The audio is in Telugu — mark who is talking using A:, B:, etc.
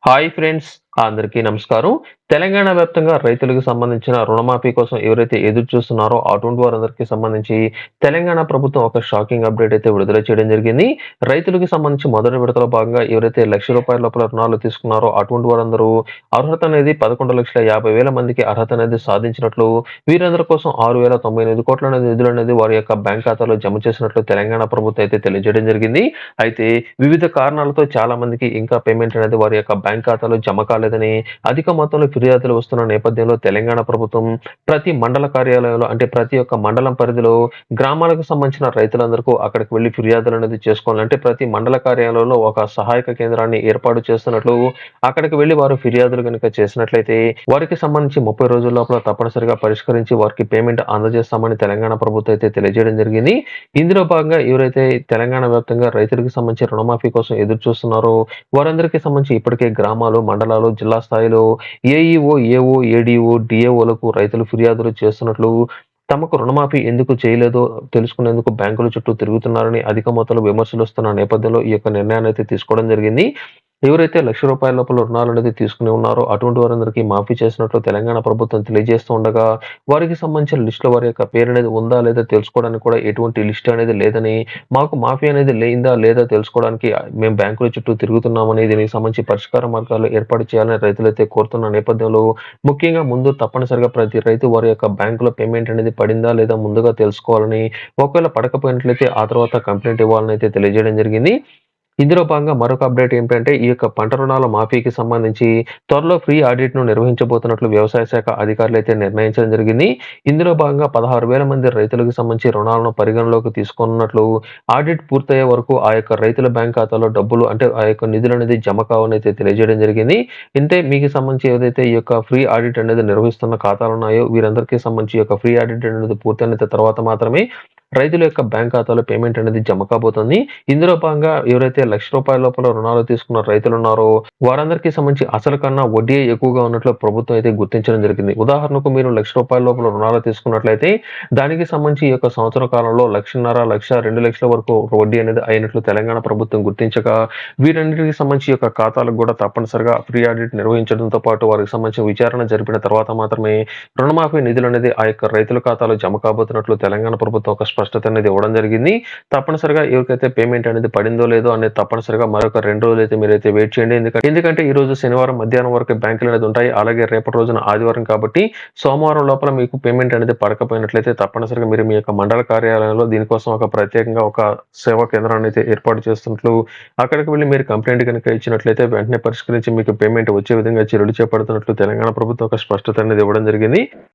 A: హాయ్ ఫ్రెండ్స్, అందరికీ నమస్కారం. తెలంగాణ వ్యాప్తంగా రైతులకు సంబంధించిన రుణమాఫీ కోసం ఎవరైతే ఎదురు చూస్తున్నారో అటువంటి వారందరికీ సంబంధించి తెలంగాణ ప్రభుత్వం ఒక షాకింగ్ అప్డేట్ అయితే విడుదల చేయడం జరిగింది. రైతులకు సంబంధించి మొదటి విడతలో భాగంగా ఎవరైతే ₹1,00,000 లోపల రుణాలు తీసుకున్నారో అటువంటి వారందరూ అర్హత అనేది 11,50,000 మందికి అర్హత అనేది సాధించినట్లు, వీరందరి కోసం 6,098 కోట్ల నిధులనేది వారి యొక్క బ్యాంక్ ఖాతాలో జమ చేసినట్లు తెలంగాణ ప్రభుత్వం అయితే తెలియజేయడం జరిగింది. అయితే వివిధ కారణాలతో చాలా మందికి ఇంకా పేమెంట్ అనేది వారి యొక్క బ్యాంక్ ఖాతాలో జమ కాలేదని అధిక మొత్తంలో ఫిర్యాదులు వస్తున్న నేపథ్యంలో తెలంగాణ ప్రభుత్వం ప్రతి మండల కార్యాలయంలో అంటే ప్రతి ఒక్క మండలం పరిధిలో గ్రామాలకు సంబంధించిన రైతులందరికీ అక్కడికి వెళ్లి ఫిర్యాదులు అనేది చేసుకోవాలంటే ప్రతి మండల కార్యాలయంలో ఒక సహాయక కేంద్రాన్ని ఏర్పాటు చేస్తున్నట్లు, అక్కడికి వెళ్లి వారు ఫిర్యాదులు కనుక చేసినట్లయితే వారికి సంబంధించి 30 రోజుల లోపల తప్పనిసరిగా పరిష్కరించి వారికి పేమెంట్ అందజేస్తామని తెలంగాణ ప్రభుత్వం అయితే తెలియజేయడం జరిగింది. ఇందులో భాగంగా ఎవరైతే తెలంగాణ వ్యాప్తంగా రైతులకు సంబంధించి రుణమాఫీ కోసం ఎదురు చూస్తున్నారో వారందరికీ సంబంధించి ఇప్పటికే గ్రామాలు, మండలాలు, జిల్లా స్థాయిలో ఏఈఓ, ఏఓ, ఏడీఓ, డీఏఓలకు రైతులు ఫిర్యాదులు చేస్తున్నట్లు, తమకు రుణమాఫీ ఎందుకు చేయలేదో తెలుసుకునేందుకు బ్యాంకుల చుట్టూ తిరుగుతున్నారని అధిక మొత్తంలో విమర్శలొస్తున్న నేపథ్యంలో ఈ యొక్క నిర్ణయాన్ని అయితే తీసుకోవడం జరిగింది. ఎవరైతే ₹1,00,000 లోపల రుణాలనేది తీసుకుని ఉన్నారో అటువంటి వారందరికీ మాఫీ చేసినట్లు తెలంగాణ ప్రభుత్వం తెలియజేస్తూ ఉండగా, వారికి సంబంధించిన లిస్ట్‌లో వారి యొక్క పేరనేది ఉందా లేదా తెలుసుకోవడానికి కూడా ఎటువంటి లిస్ట్ అనేది లేదని, మాకు మాఫీ అనేది లేదా తెలుసుకోవడానికి మేము బ్యాంకుల చుట్టూ తిరుగుతున్నామని, దీనికి సంబంధించి పరిష్కార మార్గాలు ఏర్పాటు చేయాలని రైతులైతే కోరుతున్న నేపథ్యంలో, ముఖ్యంగా ముందు తప్పనిసరిగా ప్రతి రైతు వారి యొక్క బ్యాంకులో పేమెంట్ అనేది పడిందా లేదా ముందుగా తెలుసుకోవాలని, ఒకవేళ పడకపోయినట్లయితే ఆ తర్వాత కంప్లెయింట్ ఇవ్వాలని అయితే తెలియజేయడం జరిగింది. ఇందులో భాగంగా మరొక అప్డేట్ ఏంటంటే, ఈ యొక్క పంట రుణాల మాఫీకి సంబంధించి త్వరలో ఫ్రీ ఆడిట్‌ను నిర్వహించబోతున్నట్లు వ్యవసాయ శాఖ అధికారులైతే నిర్ణయించడం జరిగింది. ఇందులో భాగంగా 16,000 మంది రైతులకు సంబంధించి రుణాలను పరిగణలోకి తీసుకోనున్నట్లు, ఆడిట్ పూర్తయ్యే వరకు ఆ యొక్క రైతుల బ్యాంక్ ఖాతాలో డబ్బులు అంటే ఆ యొక్క నిధులనేది జమ కావనైతే తెలియజేయడం జరిగింది. అంటే మీకు సంబంధించి ఏదైతే ఈ యొక్క ఫ్రీ ఆడిట్ అనేది నిర్వహిస్తున్న ఖాతాలున్నాయో వీరందరికీ సంబంధించి ఈ యొక్క ఫ్రీ ఆడిట్ అనేది పూర్తయిన తర్వాత మాత్రమే రైతుల యొక్క బ్యాంక్ ఖాతాలో పేమెంట్ అనేది జమ కాబోతుంది. ఇందులో భాగంగా ఎవరైతే ₹1,00,000 లోపల రుణాలు తీసుకున్న రైతులున్నారో వారందరికీ సంబంధించి అసలు కన్నా వడ్డీ ఎక్కువగా ఉన్నట్లు ప్రభుత్వం అయితే గుర్తించడం జరిగింది. ఉదాహరణకు మీరు ₹1,00,000 లోపల రుణాలు తీసుకున్నట్లయితే దానికి సంబంధించి ఈ యొక్క సంవత్సర కాలంలో 1,50,000, 1,00,000, 2,00,000 వరకు వడ్డీ అనేది అయినట్లు తెలంగాణ ప్రభుత్వం గుర్తించగా, వీరన్నిటికి సంబంధించి ఈ యొక్క ఖాతాలకు కూడా తప్పనిసరిగా ఫ్రీ ఆడిట్ నిర్వహించడంతో పాటు వారికి సంబంధించిన విచారణ జరిపిన తర్వాత మాత్రమే రుణమాఫీ నిధులనేది ఆ యొక్క రైతుల ఖాతాలో జమ కాబోతున్నట్లు తెలంగాణ ప్రభుత్వం ఒక స్పష్టత అనేది ఇవ్వడం జరిగింది. తప్పనిసరిగా ఎవరికైతే పేమెంట్ అనేది పడిందో లేదో అనేది తప్పనిసరిగా మరొక 2 రోజులైతే మీరైతే వెయిట్ చేయండి. ఎందుకంటే ఈ రోజు శనివారం మధ్యాహ్నం వరకు బ్యాంకులు అనేది ఉంటాయి. అలాగే రేపటి రోజున ఆదివారం కాబట్టి సోమవారం లోపల మీకు పేమెంట్ అనేది పడకపోయినట్లయితే తప్పనిసరిగా మీరు మీ యొక్క మండల కార్యాలయంలో దీనికోసం ఒక ప్రత్యేకంగా ఒక సేవా కేంద్రాన్ని అయితే ఏర్పాటు చేస్తున్నట్లు, అక్కడికి వెళ్లి మీరు కంప్లెయింట్ కనుక ఇచ్చినట్లయితే వెంటనే పరిష్కరించి మీకు పేమెంట్ వచ్చే విధంగా చర్యలు చేపడుతున్నట్లు తెలంగాణ ప్రభుత్వం ఒక స్పష్టత అనేది ఇవ్వడం జరిగింది.